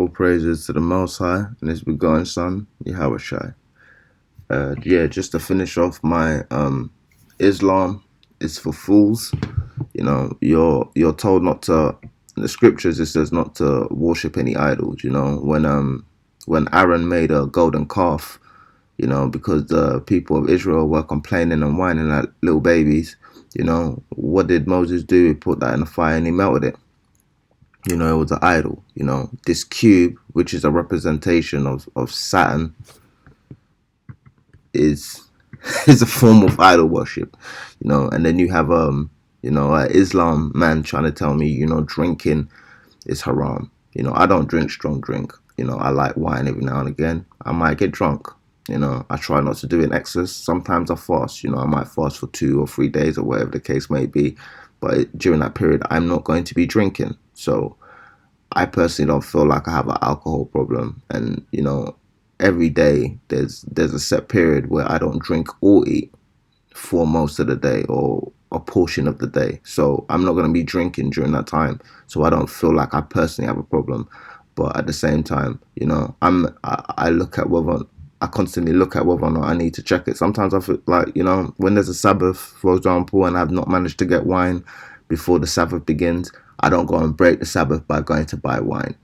All praises to the Most High and His begotten Son, Yahushai. Just to finish off my Islam is for fools. You're told not to. In the scriptures, it says not to worship any idols. When Aaron made a golden calf, because the people of Israel were complaining and whining like little babies. What did Moses do? He put that in the fire and he melted it. It was an idol. This cube, which is a representation of Saturn, is is a form of idol worship. And then you have an Islam man trying to tell me, drinking is haram. I don't drink strong drink. I like wine every now and again. I might get drunk. I try not to do it in excess. Sometimes I fast. I might fast for 2 or 3 days or whatever the case may be. But during that period, I'm not going to be drinking. So I personally don't feel like I have an alcohol problem. And, every day there's a set period where I don't drink or eat for most of the day or a portion of the day. So I'm not going to be drinking during that time. So I don't feel like I personally have a problem. But at the same time, I look at whether I constantly look at whether or not I need to check it. Sometimes I feel like, when there's a Sabbath, for example, and I've not managed to get wine before the Sabbath begins, I don't go and break the Sabbath by going to buy wine.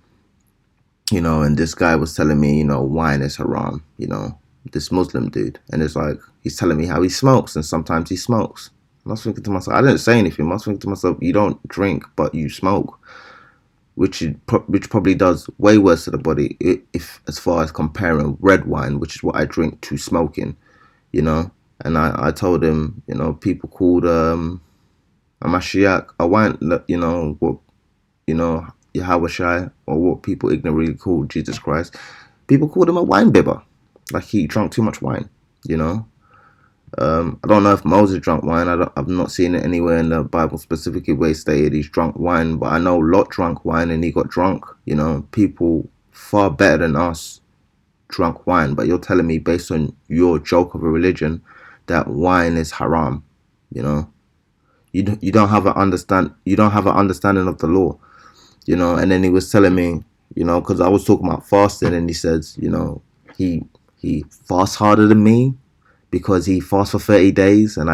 And this guy was telling me, wine is haram, this Muslim dude. And it's like, he's telling me how he smokes and sometimes he smokes. And I was thinking to myself, I didn't say anything. I was thinking to myself, you don't drink, but you smoke, which probably does way worse to the body if as far as comparing red wine, which is what I drink, to smoking, And I told him, people called a Mashiach a wine, Yahushai, or what people ignorantly call Jesus Christ. People called him a wine bibber, like he drank too much wine. I don't know if Moses drank wine. I've not seen it anywhere in the Bible specifically where he stated he's drunk wine, but I know Lot drank wine and he got drunk. People far better than us drank wine, but you're telling me based on your joke of a religion that wine is haram. You don't have you don't have an understanding of the law. And then he was telling me, because I was talking about fasting, and he says, he fasts harder than me because he fasts for 30 days, and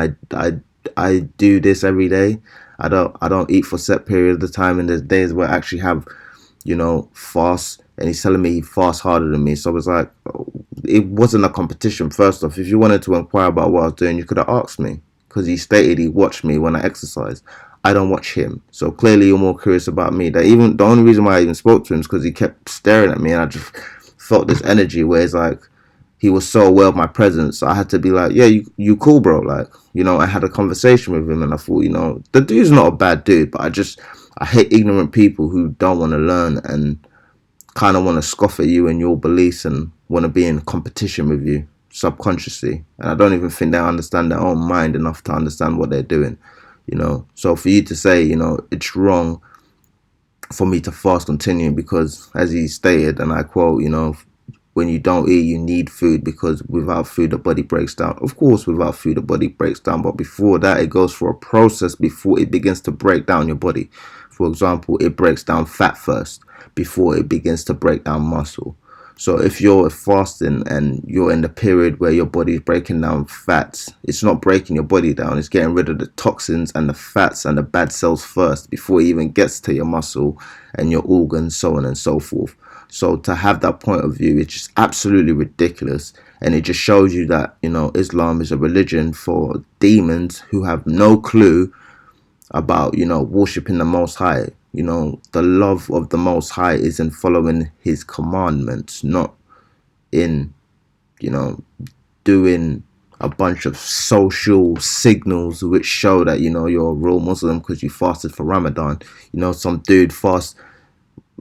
I do this every day. I don't eat for set period of time, and there's days where I actually have, fast, and he's telling me he fasts harder than me. So I was like, it wasn't a competition. First off, if you wanted to inquire about what I was doing, you could have asked me, because he stated he watched me when I exercised. I don't watch him. So clearly you're more curious about me. That even the only reason why I even spoke to him is because he kept staring at me, and I just felt this energy where it's like he was so aware of my presence. So I had to be like, yeah, you cool, bro. Like, I had a conversation with him, and I thought, the dude's not a bad dude, but I hate ignorant people who don't want to learn and kind of want to scoff at you and your beliefs and want to be in competition with you subconsciously. And I don't even think they understand their own mind enough to understand what they're doing. So for you to say, it's wrong for me to fast continuing because, as he stated, and I quote, when you don't eat, you need food, because without food, the body breaks down. Of course, without food, the body breaks down. But before that, it goes through a process before it begins to break down your body. For example, it breaks down fat first before it begins to break down muscle. So if you're fasting and you're in the period where your body is breaking down fats, it's not breaking your body down. It's getting rid of the toxins and the fats and the bad cells first before it even gets to your muscle and your organs, so on and so forth. So to have that point of view, it's just absolutely ridiculous. And it just shows you that, Islam is a religion for demons who have no clue about, worshipping the Most High. The love of the Most High is in following his commandments, not in, doing a bunch of social signals which show that, you're a real Muslim because you fasted for Ramadan. Some dude fasts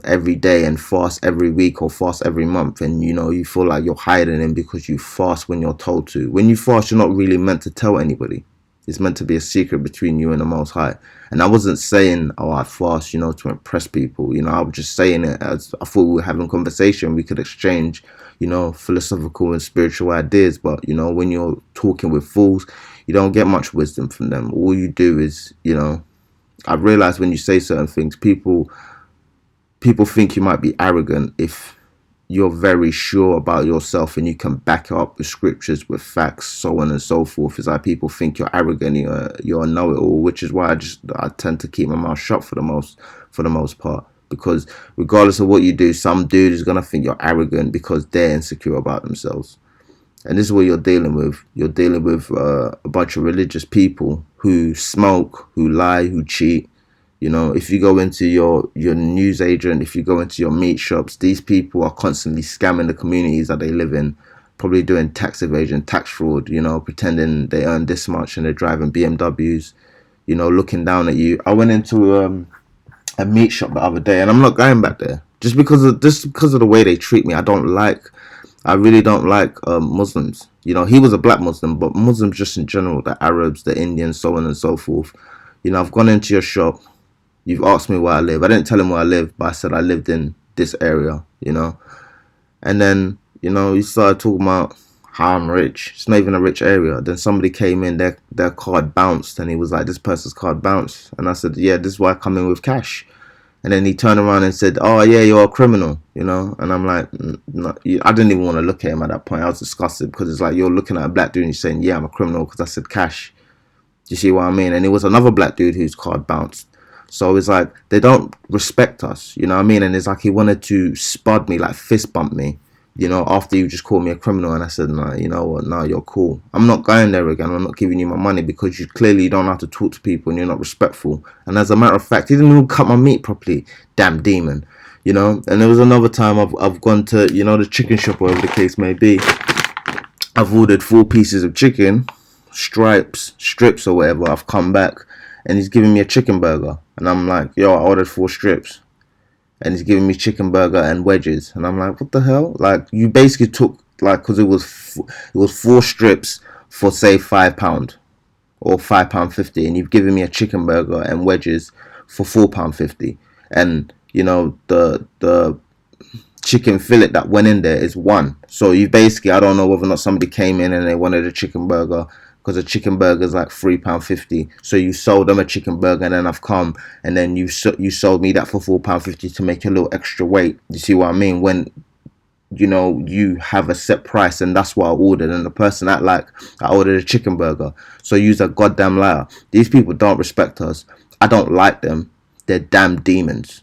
every day and fast every week or fast every month, and you feel like you're hiding him because you fast when you're told to. When you fast, you're not really meant to tell anybody. It's meant to be a secret between you and the Most High. And I wasn't saying, I fast, to impress people. I was just saying it as I thought we were having a conversation. We could exchange, philosophical and spiritual ideas. But, when you're talking with fools, you don't get much wisdom from them. All you do is, I've realized when you say certain things, people people think you might be arrogant if you're very sure about yourself and you can back it up with scriptures, with facts, so on and so forth. It's like people think you're arrogant, you're a know-it-all, which is why I tend to keep my mouth shut for the most part. Because regardless of what you do, some dude is gonna think you're arrogant because they're insecure about themselves. And this is what you're dealing with. You're dealing with a bunch of religious people who smoke, who lie, who cheat. If you go into your news agent, if you go into your meat shops, these people are constantly scamming the communities that they live in, probably doing tax evasion, tax fraud, pretending they earn this much and they're driving BMWs, looking down at you. I went into a meat shop the other day, and I'm not going back there just because of the way they treat me. I really don't like Muslims. He was a black Muslim, but Muslims just in general, the Arabs, the Indians, so on and so forth. I've gone into your shop. You've asked me where I live. I didn't tell him where I live, but I said I lived in this area, And then, he started talking about how I'm rich. It's not even a rich area. Then somebody came in, their card bounced, and he was like, this person's card bounced. And I said, yeah, this is why I come in with cash. And then he turned around and said, oh, yeah, you're a criminal, And I'm like, no. I didn't even want to look at him at that point. I was disgusted because it's like you're looking at a black dude and you're saying, yeah, I'm a criminal because I said cash. Do you see what I mean? And it was another black dude whose card bounced. So it's like they don't respect us, you know what I mean? And it's like he wanted to spud me, like fist bump me, after you just called me a criminal. And I said, no, you know what? No, you're cool. I'm not going there again. I'm not giving you my money because you clearly don't know how to talk to people and you're not respectful. And as a matter of fact, he didn't even cut my meat properly. Damn demon, And there was another time I've gone to, the chicken shop, whatever the case may be. I've ordered 4 pieces of chicken, strips or whatever. I've come back and he's giving me a chicken burger. And I'm like, yo, I ordered 4 strips. And he's giving me chicken burger and wedges. And I'm like, what the hell? Like, you basically took, like, because it was 4 strips for, say, £5 or £5.50. And you've given me a chicken burger and wedges for £4.50. And, the chicken fillet that went in there is 1. So you basically, I don't know whether or not somebody came in and they wanted a chicken burger, because a chicken burger is like £3.50. So you sold them a chicken burger, and then I've come and then you sold me that for £4.50 to make a little extra weight. You see what I mean? When you have a set price, and that's what I ordered, and the person act like I ordered a chicken burger. So you's a goddamn liar. These people don't respect us. I don't like them. They're damn demons.